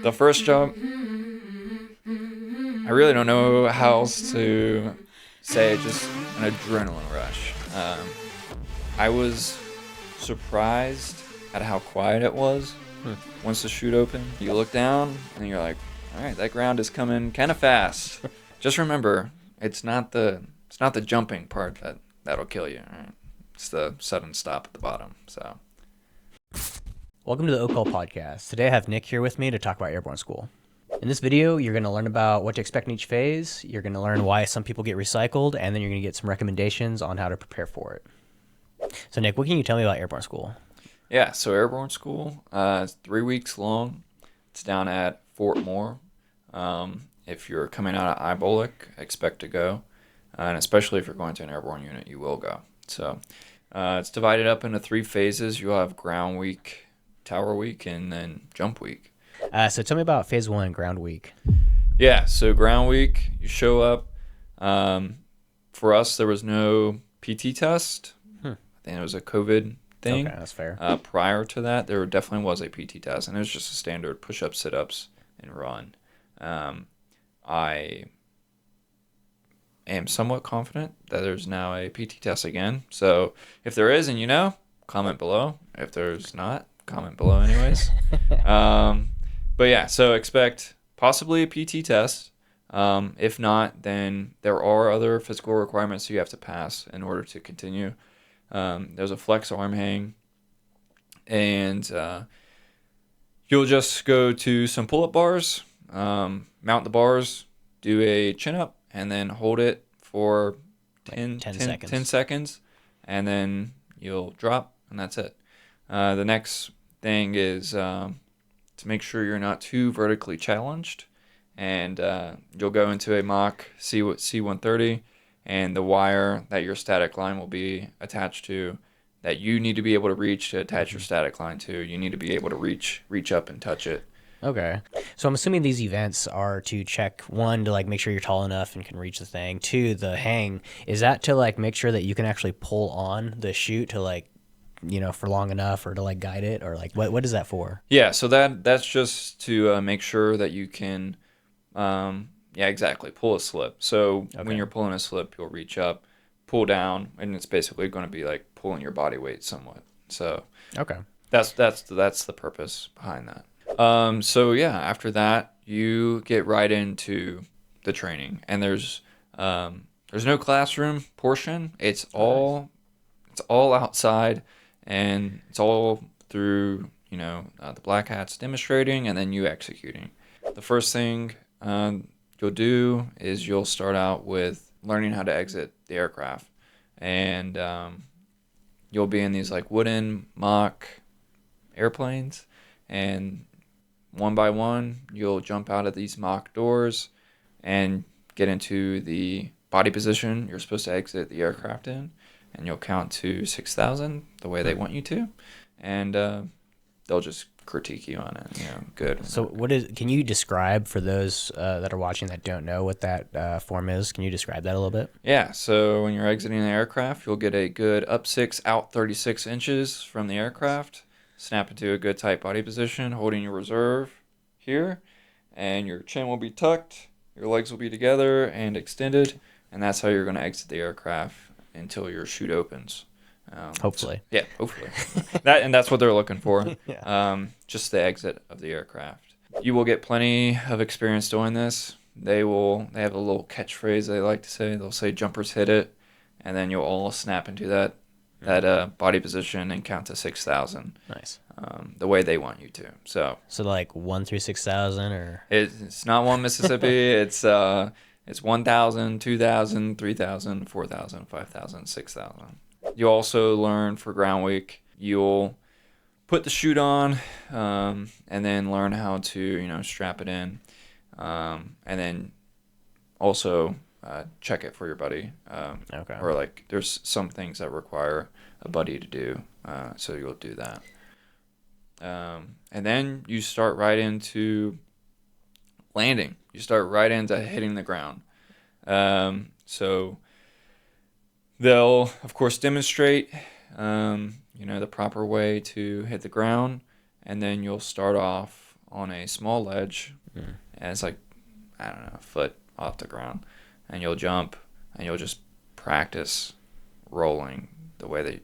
The first jump, I really don't know how else to say, just an adrenaline rush. I was surprised at how quiet it was. Once the chute opened, you look down and you're like, all right, that ground is coming kind of fast. Just remember, it's not the jumping part that'll kill you. Right? It's the sudden stop at the bottom. So, welcome to the OCall podcast. Today I have Nick here with me to talk about Airborne School. In this video, you're going to learn about what to expect in each phase. You're going to learn why some people get recycled, and then you're going to get some recommendations on how to prepare for it. So, Nick, what can you tell me about Airborne School? yeah, so Airborne School, it's 3 weeks long. It's down at Fort Moore. If you're coming out of Ibolic, expect to go. And especially if you're going to an airborne unit, you will go. So it's divided up into 3 phases. You'll have ground week, tower week, and then jump week. So tell me about phase 1, ground week. Yeah, so ground week, you show up. For us, there was no PT test. I think it was a COVID thing. Okay, that's fair. Prior to that, there definitely was a PT test, and it was just a standard push-ups, sit-ups, and run. I am somewhat confident that there's now a PT test again. So if there is and you know, comment below. If there's not, comment below anyways. But yeah, so expect possibly a PT test. If not, then there are other physical requirements you have to pass in order to continue. There's a flex arm hang, and you'll just go to some pull-up bars, mount the bars, do a chin-up, and then hold it for 10 seconds. 10 seconds, and then you'll drop, and that's it. The next thing is to make sure you're not too vertically challenged, and you'll go into a mock C130, and the wire that your static line will be attached to, that you need to be able to reach to attach your static line to, you need to be able to reach up and touch it. Okay. So I'm assuming these events are to check, 1, to like make sure you're tall enough and can reach the thing. 2, the hang, is that to like make sure that you can actually pull on the chute to like, for long enough, or to like guide it, or like what is that for? Yeah, so that's just to make sure that you can, exactly, pull a slip. So when you're pulling a slip, you'll reach up, pull down, and it's basically going to be like pulling your body weight somewhat. So Okay. that's the purpose behind that. So yeah, after that, you get right into the training, and there's no classroom portion. It's all outside, and it's all through the black hats demonstrating, and then you executing. The first thing you'll do is you'll start out with learning how to exit the aircraft, and you'll be in these like wooden mock airplanes, and one by one, you'll jump out of these mock doors and get into the body position you're supposed to exit the aircraft in, and you'll count to 6,000 the way they want you to, and they'll just critique you on it, good. So can you describe for those that are watching that don't know what that form is? Can you describe that a little bit? Yeah, so when you're exiting the aircraft, you'll get a good up 6, out 36 inches from the aircraft. Snap into a good tight body position, holding your reserve here, and your chin will be tucked, your legs will be together and extended, and that's how you're going to exit the aircraft until your chute opens. Hopefully. Hopefully. That's what they're looking for. Yeah. Just the exit of the aircraft. You will get plenty of experience doing this. They have a little catchphrase they like to say. They'll say jumpers hit it, and then you'll all snap into that body position and count to 6,000. Nice. The way they want you to. So like 1 through 6,000, or it's not one Mississippi. It's 1,000, 2,000, 3,000, 4,000, 5,000, 6,000. You also learn for ground week. You'll put the chute on, and then learn how to strap it in, and then also check it for your buddy. Okay. Or like there's some things that require a buddy to do, so you'll do that. And then you start right into landing. You start right into hitting the ground. So they'll, of course, demonstrate, the proper way to hit the ground, and then you'll start off on a small ledge, and it's like, I don't know, a foot off the ground, and you'll jump, and you'll just practice rolling the way that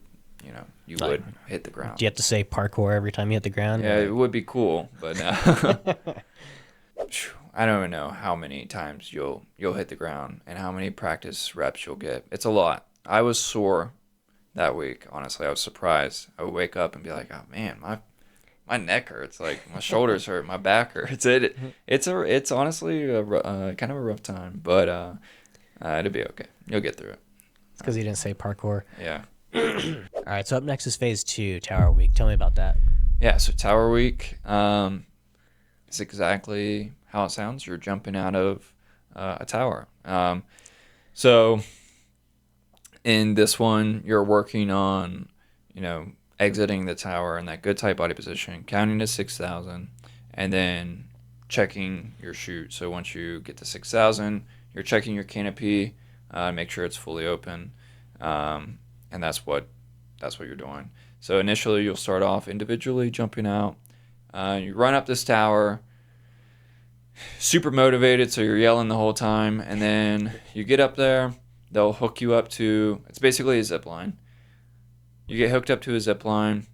you would hit the ground. Do you have to say parkour every time you hit the ground? Yeah, it would be cool, but I don't even know how many times you'll hit the ground and how many practice reps you'll get. It's a lot. I was sore that week. Honestly, I was surprised. I would wake up and be like, "Oh man, my neck hurts. Like my shoulders hurt, my back hurts." It's honestly kind of a rough time, but it'll be okay. You'll get through it. It's because you didn't say parkour. Yeah. All right, so up next is phase 2, Tower Week. Tell me about that. Yeah. So Tower Week is exactly how it sounds. You're jumping out of a tower. So in this one, you're working on, exiting the tower in that good tight body position, counting to 6,000, and then checking your chute. So once you get to 6,000, you're checking your canopy, make sure it's fully open, and that's what you're doing. So initially, you'll start off individually jumping out. You run up this tower, super motivated, so you're yelling the whole time, and then you get up there. They'll hook you up to, it's basically a zip line. You get hooked up to a zip line,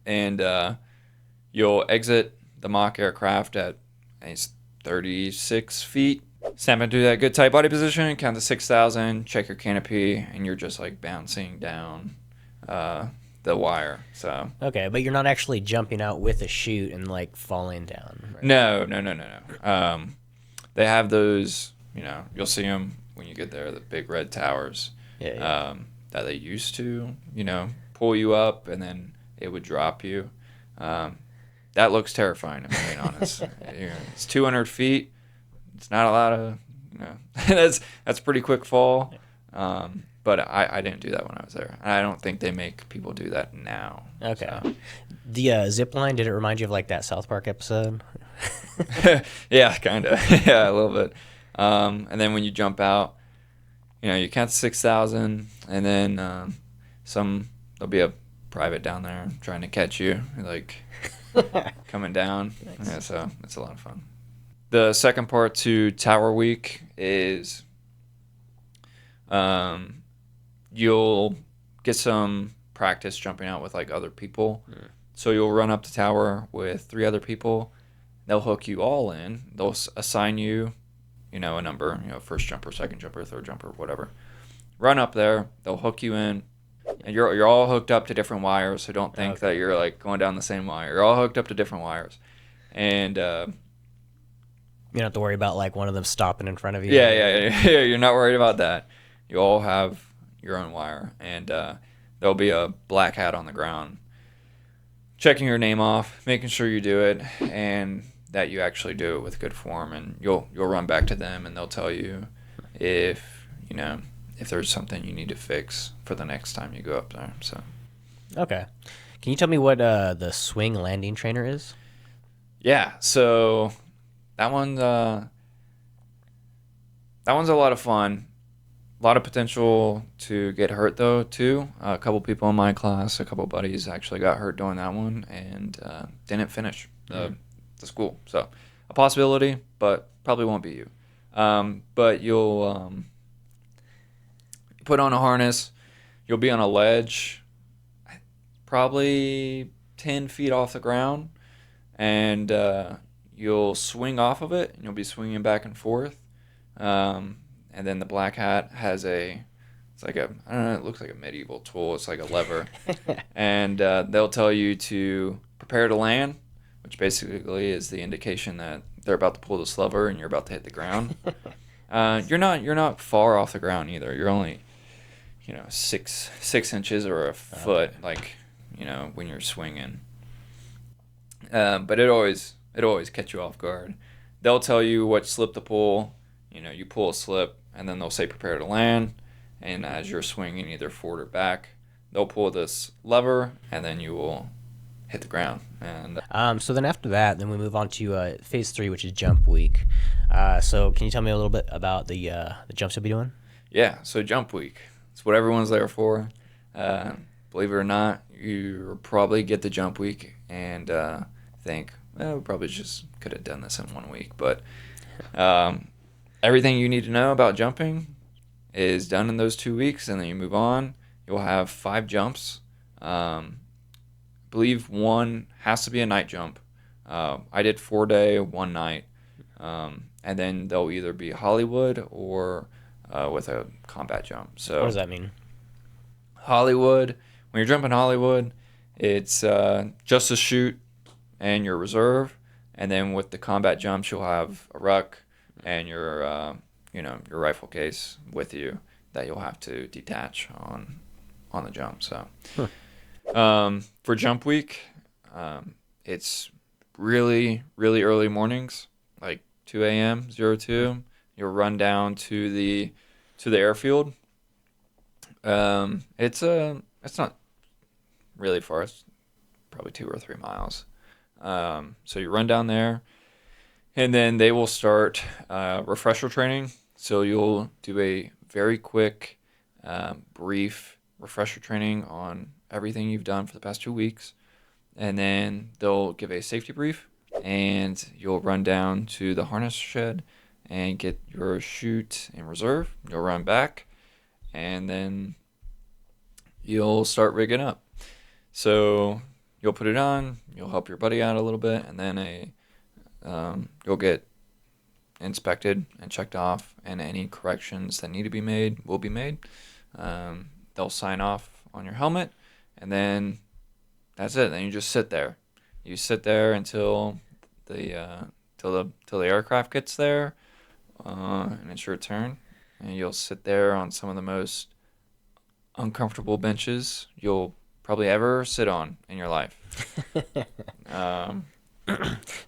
and you'll exit the mock aircraft at 36 feet. Snap into that good tight body position, count to 6,000, check your canopy, and you're just like bouncing down the wire. So Okay, but you're not actually jumping out with a chute and like falling down. Right? No. They have those, you'll see them when you get there, the big red towers. Yeah. That they used to, pull you up and then it would drop you. That looks terrifying, if I'm being honest. It's 200 feet. It's not a lot of, that's a pretty quick fall. But I didn't do that when I was there. And I don't think they make people do that now. Okay. So. The zip line, did it remind you of like that South Park episode? Yeah, kind of. Yeah, a little bit. And then when you jump out, you count to 6,000, and then there'll be a private down there trying to catch you, like coming down. Nice. Yeah, so it's a lot of fun. The second part to Tower Week is you'll get some practice jumping out with like other people. Mm. So you'll run up the tower with 3 other people. They'll hook you all in. They'll assign you, a number, first jumper, second jumper, third jumper, whatever. Run up there. They'll hook you in. And you're all hooked up to different wires, so don't think that you're like going down the same wire. You're all hooked up to different wires. And you don't have to worry about like one of them stopping in front of you. Yeah. You're not worried about that. You all have your own wire, and there'll be a black hat on the ground checking your name off, making sure you do it, and that you actually do it with good form. And you'll run back to them, and they'll tell you if there's something you need to fix for the next time you go up there. So okay, can you tell me what the swing landing trainer is? Yeah, so that one's a lot of fun. A lot of potential to get hurt, though, too. A couple people in my class, a couple buddies actually got hurt doing that one and didn't finish the school. So a possibility, but probably won't be you. But you'll put on a harness. You'll be on a ledge probably 10 feet off the ground, and you'll swing off of it, and you'll be swinging back and forth. And then the black hat has it looks like a medieval tool. It's like a lever. And they'll tell you to prepare to land, which basically is the indication that they're about to pull this lever and you're about to hit the ground. You're not far off the ground either. You're only, 6 inches or a foot, when you're swinging. But it always catch you off guard. They'll tell you what slip to pull. You pull a slip, and then they'll say prepare to land. And as you're swinging either forward or back, they'll pull this lever, and then you will hit the ground. And so then after that, then we move on to phase 3, which is jump week. So can you tell me a little bit about the jumps you'll be doing? Yeah, so jump week. It's what everyone's there for. Believe it or not, you probably get the jump week and think, we probably just could have done this in 1 week. But everything you need to know about jumping is done in those 2 weeks, and then you move on. You'll have 5 jumps. I believe one has to be a night jump. I did 4-day, 1 night. And then they'll either be Hollywood or with a combat jump. So What does that mean? Hollywood, when you're jumping Hollywood, it's just a chute and your reserve. And then with the combat jumps, you'll have a ruck and your your rifle case with you that you'll have to detach on the jump. So for jump week, it's really, really early mornings, like 2 a.m., 02. You'll run down to the airfield. It's not really far. It's probably 2 or 3 miles. So you run down there, and then they will start refresher training. So you'll do a very quick, brief refresher training on everything you've done for the past 2 weeks, and then they'll give a safety brief, and you'll run down to the harness shed and get your chute in reserve. You'll run back, and then you'll start rigging up. So you'll put it on, you'll help your buddy out a little bit, and then you'll get inspected and checked off, and any corrections that need to be made will be made. They'll sign off on your helmet, and then that's it. Then you just sit there. You sit there until the aircraft gets there, and it's your turn. And you'll sit there on some of the most uncomfortable benches you'll probably ever sit on in your life.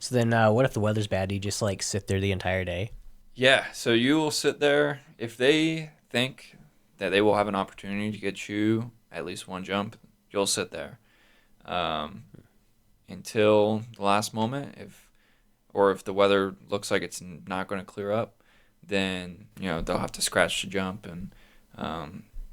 So then, what if the weather's bad? Do you just like sit there the entire day? Yeah, so you will sit there. If they think that they will have an opportunity to get you at least one jump, you'll sit there until the last moment. If the weather looks like it's not going to clear up, then they'll have to scratch the jump and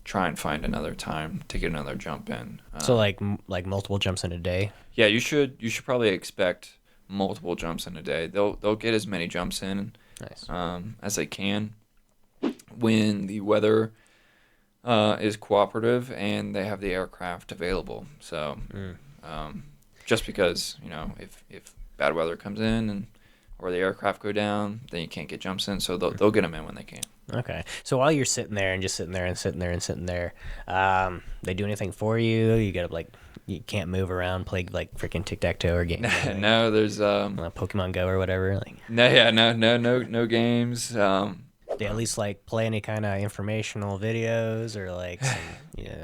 try and find another time to get another jump in. So like multiple jumps in a day? Yeah, you should probably expect multiple jumps in a day. They'll get as many jumps in Nice. As they can when the weather is cooperative and they have the aircraft available. So just because if bad weather comes in or the aircraft go down, then you can't get jumps in. So they'll get them in when they can. Okay. So while you're sitting there and just sitting there and sitting there and sitting there, they do anything for you? You gotta you can't move around, play like freaking tic-tac-toe or game. No, there's Pokemon Go or whatever. no games. They at least play any kind of informational videos or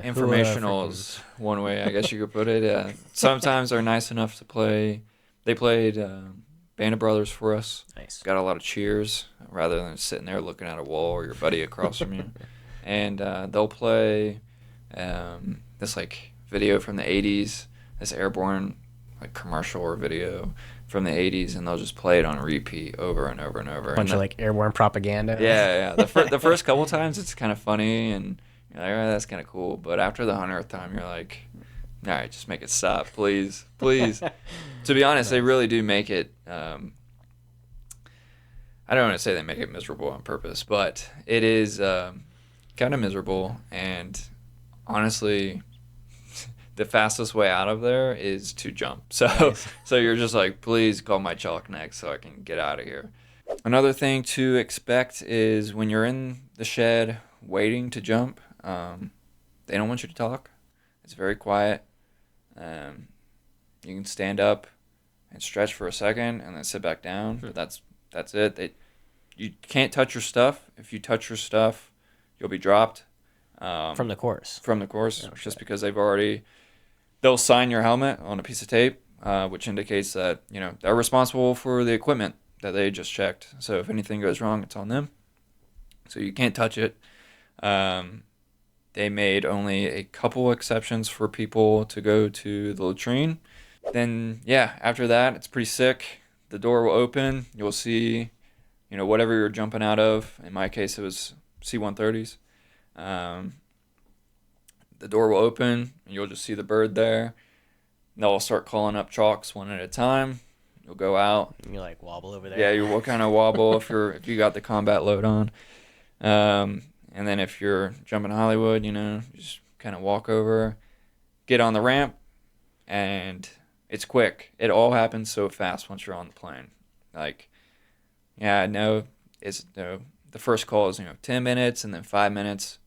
Informational is one way I guess you could put it. Sometimes they're nice enough to play. They played Band of Brothers for us. Nice. Got a lot of cheers rather than sitting there looking at a wall or your buddy across from you. And they'll play this video from the 80s, this Airborne commercial or video from the 80s, and they'll just play it on repeat over and over and over. Bunch of airborne propaganda. Yeah. The first couple times it's kind of funny and you're like, oh, that's kind of cool. But after the 100th time, you're like, all right, just make it stop, please. To be honest, they really do make it. I don't want to say they make it miserable on purpose, but it is kind of miserable. And honestly, the fastest way out of there is to jump. So, Nice. So you're just like, please call my chalk next so I can get out of here. Another thing to expect is when you're in the shed waiting to jump, they don't want you to talk. It's very quiet. You can stand up and stretch for a second and then sit back down. But that's it. You can't touch your stuff. If you touch your stuff, you'll be dropped. From the course. Just because they'll sign your helmet on a piece of tape, which indicates that they're responsible for the equipment that they just checked. So if anything goes wrong, it's on them. So you can't touch it. They made only a couple exceptions for people to go to the latrine. Then, after that, it's pretty sick. The door will open. You'll see, whatever you're jumping out of. In my case, it was C-130s. The door will open, and you'll just see the bird there. They'll start calling up chalks one at a time. You'll go out. You like wobble over there. Yeah, you will kind of wobble if you got the combat load on. And then if you're jumping Hollywood, you just kind of walk over, get on the ramp, and it's quick. It all happens so fast once you're on the plane. Like, yeah, no, the first call is 10 minutes and then 5 minutes.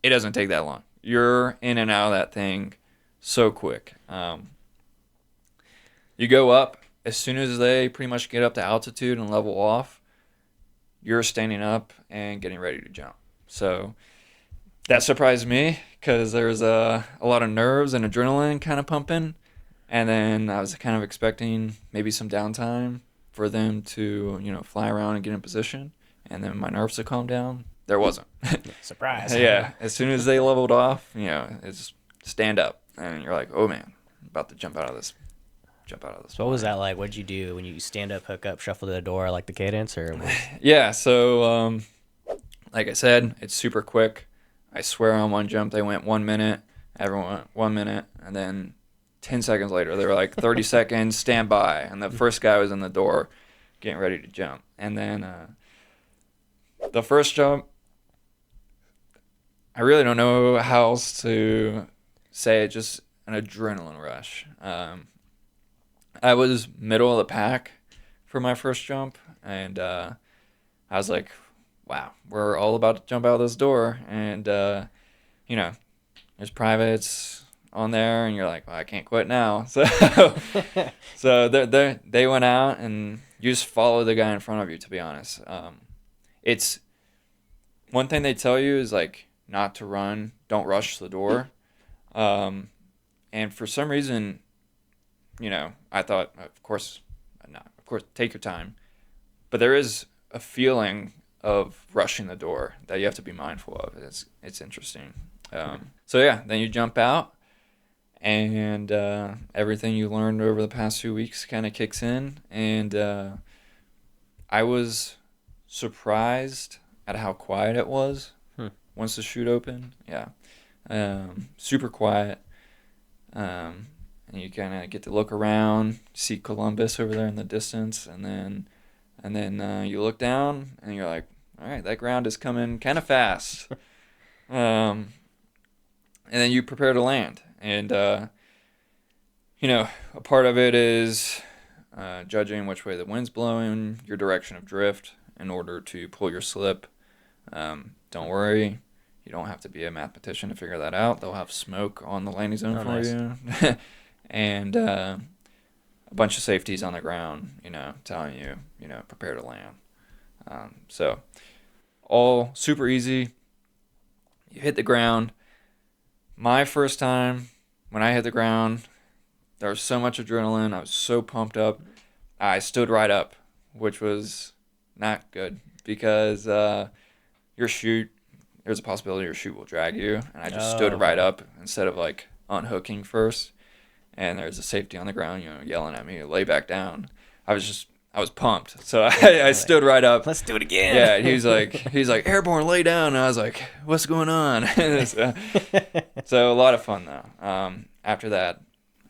It doesn't take that long. You're in and out of that thing so quick. You go up as soon as they pretty much get up to altitude and level off. You're standing up and getting ready to jump. So that surprised me because there was a lot of nerves and adrenaline kind of pumping. And then I was kind of expecting maybe some downtime for them to, fly around and get in position. And then my nerves to calm down. There wasn't. Surprise. Yeah. As soon as they leveled off, it's stand up. And you're like, oh, man, I'm about to jump out of this. So what was that like? What'd you do when you stand up, hook up, shuffle to the door, like the cadence? Or Yeah, so like I said, it's super quick. I swear on one jump they went 1 minute, everyone went 1 minute, and then 10 seconds later they were like 30 seconds, stand by, and the first guy was in the door getting ready to jump. And then the first jump, I really don't know how else to say it, just an adrenaline rush. I was middle of the pack for my first jump, and I was like, wow, we're all about to jump out of this door. And, there's privates on there, and you're like, well, I can't quit now. So they went out, and you just follow the guy in front of you, to be honest. It's one thing they tell you is, like, not to run, don't rush the door. And for some reason, I thought, of course, take your time. But there is a feeling of rushing the door that you have to be mindful of. It's interesting. So yeah, then you jump out, and everything you learned over the past few weeks kind of kicks in. And I was surprised at how quiet it was once the chute opened. Yeah, super quiet. And you kind of get to look around, see Columbus over there in the distance, and then you look down, and you're like, all right, that ground is coming kind of fast. And then you prepare to land. And, a part of it is judging which way the wind's blowing, your direction of drift in order to pull your slip. Don't worry. You don't have to be a mathematician to figure that out. They'll have smoke on the landing zone for you. And a bunch of safeties on the ground, telling you, prepare to land. So all super easy. You hit the ground. My first time, when I hit the ground, there was so much adrenaline. I was so pumped up. I stood right up, which was not good because your chute, there's a possibility your chute will drag you. And I just stood right up instead of like unhooking first. And there's a safety on the ground, yelling at me to lay back down. I was pumped. So I stood right up. Let's do it again. Yeah, he's like, Airborne, lay down. And I was like, what's going on? So a lot of fun though. After that,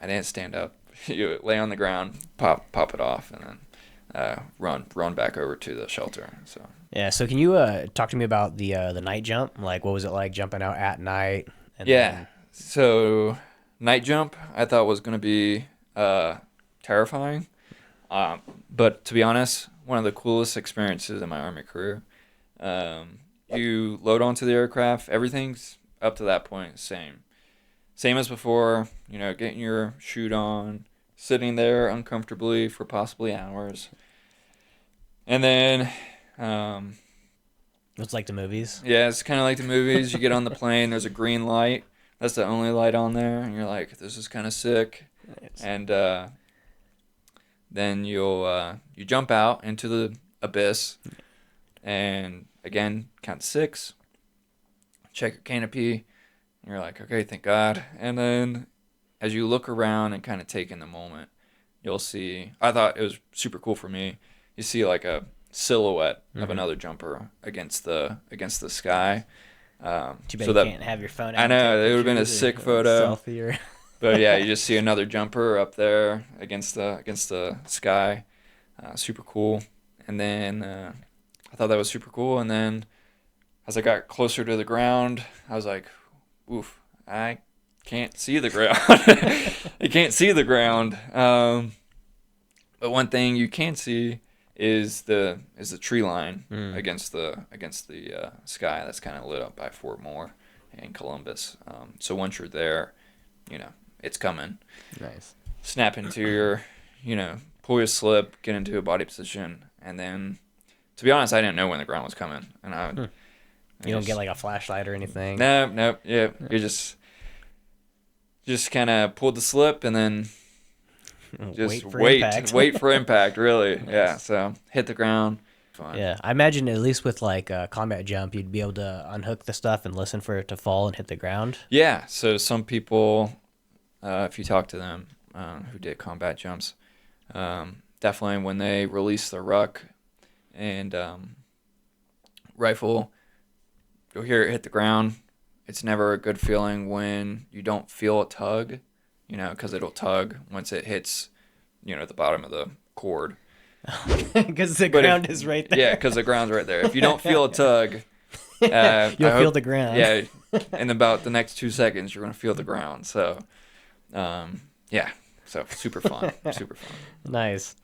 I didn't stand up. You lay on the ground, pop it off, and then run back over to the shelter. So yeah. So can you talk to me about the night jump? Like, what was it like jumping out at night? So night jump, I thought was going to be terrifying. But to be honest, one of the coolest experiences in my Army career. You load onto the aircraft. Everything's up to that point same as before. Getting your chute on, sitting there uncomfortably for possibly hours. And then it's like the movies. Yeah, it's kind of like the movies. You get on the plane, there's a green light. That's the only light on there, and you're like, this is kind of sick. Nice. And then you jump out into the abyss, and again, count to 6. Check your canopy, and you're like, okay, thank God. And then as you look around and kind of take in the moment, you'll see. I thought it was super cool for me. You see like a silhouette of another jumper against the sky. Too bad you can't have your phone out. I know, it would have been a sick photo. But yeah, you just see another jumper up there against the sky. Super cool. And then I thought that was super cool. And then as I got closer to the ground, I was like, oof, I can't see the ground. I can't see the ground. But one thing you can see is the tree line against the sky that's kind of lit up by Fort Moore and Columbus. So once you're there, it's coming. Nice. Snap into your, pull your slip, get into a body position, and then, to be honest, I didn't know when the ground was coming, and You don't get like a flashlight or anything. No, yeah, you just kind of pulled the slip and then just wait for impact, really. Nice. Yeah, so hit the ground. Fine. Yeah, I imagine at least with like a combat jump, you'd be able to unhook the stuff and listen for it to fall and hit the ground. Yeah, so some people, if you talk to them who did combat jumps, definitely when they release the ruck and rifle, you'll hear it hit the ground. It's never a good feeling when you don't feel a tug, because it'll tug once it hits, the bottom of the cord. Because the ground is right there. Yeah, because the ground's right there. If you don't feel a tug, you'll feel the ground. Yeah, in about the next 2 seconds, you're going to feel the ground. So, yeah, so super fun, super fun. Nice.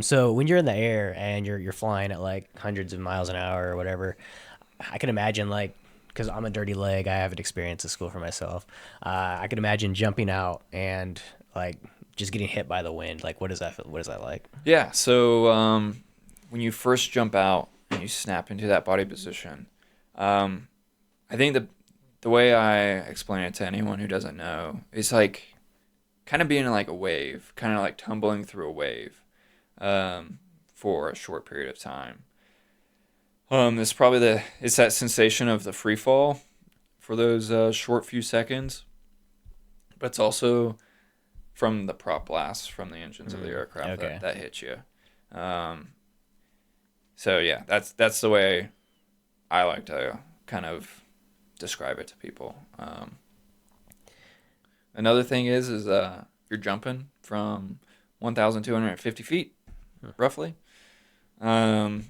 So when you're in the air and you're flying at like hundreds of miles an hour or whatever, I can imagine like, because I'm a dirty leg, I haven't experienced the school for myself. I can imagine jumping out and like just getting hit by the wind. Like, what is that like? Yeah. So when you first jump out and you snap into that body position, I think the way I explain it to anyone who doesn't know is like kind of being like a wave, kind of like tumbling through a wave for a short period of time. It's probably it's that sensation of the free fall for those short few seconds, but it's also from the prop blasts from the engines of the aircraft that hit you. So yeah, that's the way I like to kind of describe it to people. Another thing is you're jumping from 1,250 feet, roughly, and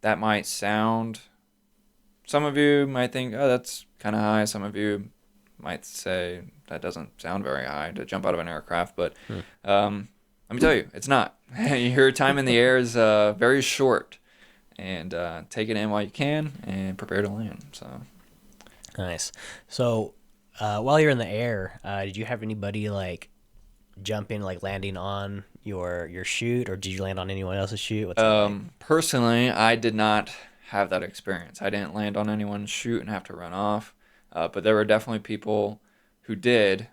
that might sound. Some of you might think, oh, that's kind of high. Some of you might say that doesn't sound very high to jump out of an aircraft, but let me tell you, it's not. Your time in the air is very short, and take it in while you can and prepare to land. So nice. So while you're in the air, did you have anybody like jumping, like landing on your chute, or did you land on anyone else's chute? What's that like? Personally, I did not have that experience. I didn't land on anyone's chute and have to run off, but there were definitely people who did.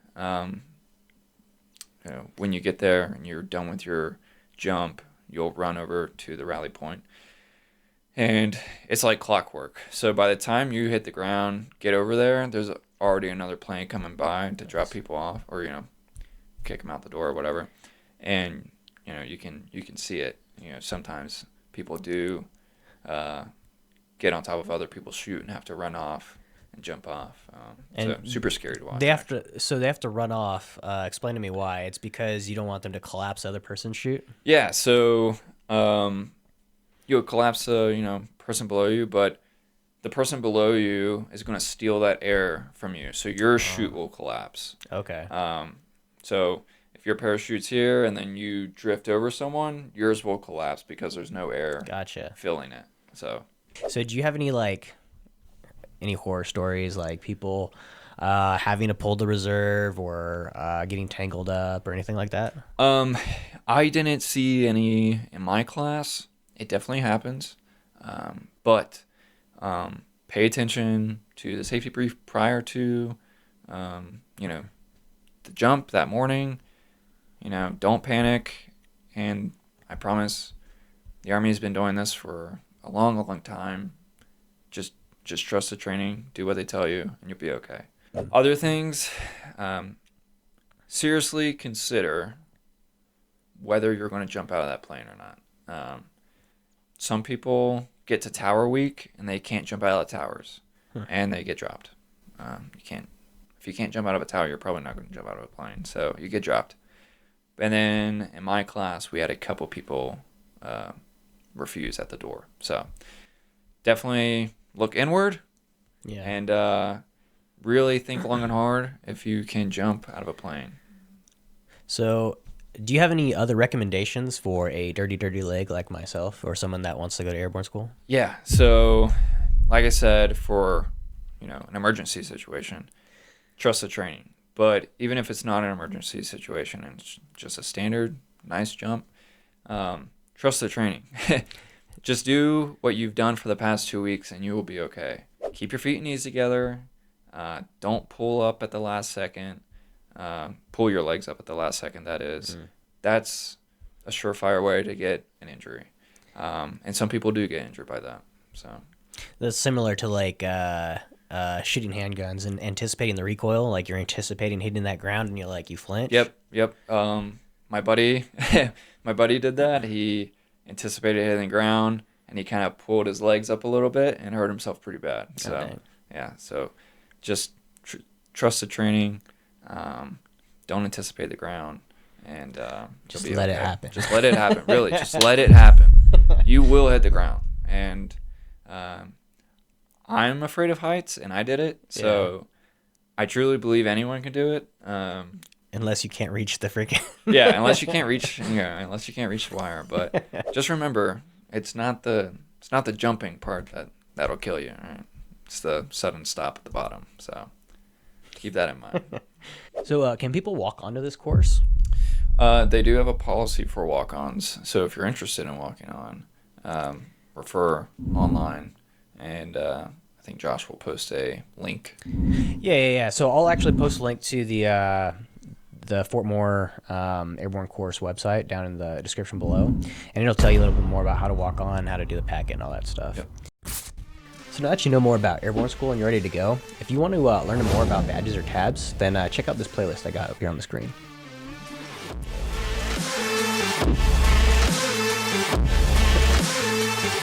When you get there and you're done with your jump, you'll run over to the rally point, and it's like clockwork. So by the time you hit the ground, get over there, there's already another plane coming by to drop people off, or kick them out the door or whatever, and you can see it. Sometimes people do get on top of other people's chute and have to run off and jump off. So super scary to watch. They have to run off. Explain to me why. It's because you don't want them to collapse the other person's chute? Yeah, so you'll collapse the person below you, but the person below you is going to steal that air from you, so your chute will collapse. Okay. So if your parachute's here and then you drift over someone, yours will collapse because there's no air filling it. So do you have any horror stories, like people having to pull the reserve or getting tangled up or anything like that? I didn't see any in my class. It definitely happens. But pay attention to the safety brief prior to, the jump that morning. Don't panic. And I promise the Army has been doing this for a long, long time. Just trust the training, do what they tell you, and you'll be okay. Other things, seriously consider whether you're going to jump out of that plane or not. Some people get to tower week and they can't jump out of the towers, and they get dropped. You can't if you can't jump out of a tower, you're probably not going to jump out of a plane. So you get dropped. And then in my class, we had a couple people refuse at the door. So definitely look inward and really think long and hard if you can jump out of a plane. So do you have any other recommendations for a dirty leg like myself or someone that wants to go to airborne school? Yeah. So like I said, for an emergency situation, trust the training. But even if it's not an emergency situation and it's just a standard nice jump, trust the training. Just do what you've done for the past 2 weeks and you will be okay. Keep your feet and knees together. Don't pull up at the last second. Pull your legs up at the last second, that is. That's a surefire way to get an injury. And some people do get injured by that. So that's similar to like shooting handguns and anticipating the recoil. Like you're anticipating hitting that ground and you flinch. Yep. My buddy did that. He anticipated hitting the ground and he kind of pulled his legs up a little bit and hurt himself pretty bad. So Okay. yeah, so just trust the training. Don't anticipate the ground, and Just let it happen. Just let it happen. Really, just let it happen. You will hit the ground, and I'm afraid of heights, and I did it. So I truly believe anyone can do it. Unless you can't reach the freaking Yeah, unless you can't reach the wire. But just remember, it's not the jumping part that'll kill you. Right? It's the sudden stop at the bottom. So keep that in mind. So can people walk onto this course? They do have a policy for walk-ons. So if you're interested in walking on, refer online, and I think Josh will post a link. Yeah. So I'll actually post a link to the Fort Moore Airborne course website down in the description below, and it'll tell you a little bit more about how to walk on, how to do the packet, and all that stuff. Yep. So now that you know more about Airborne School and you're ready to go, if you want to learn more about badges or tabs, then check out this playlist I got up here on the screen.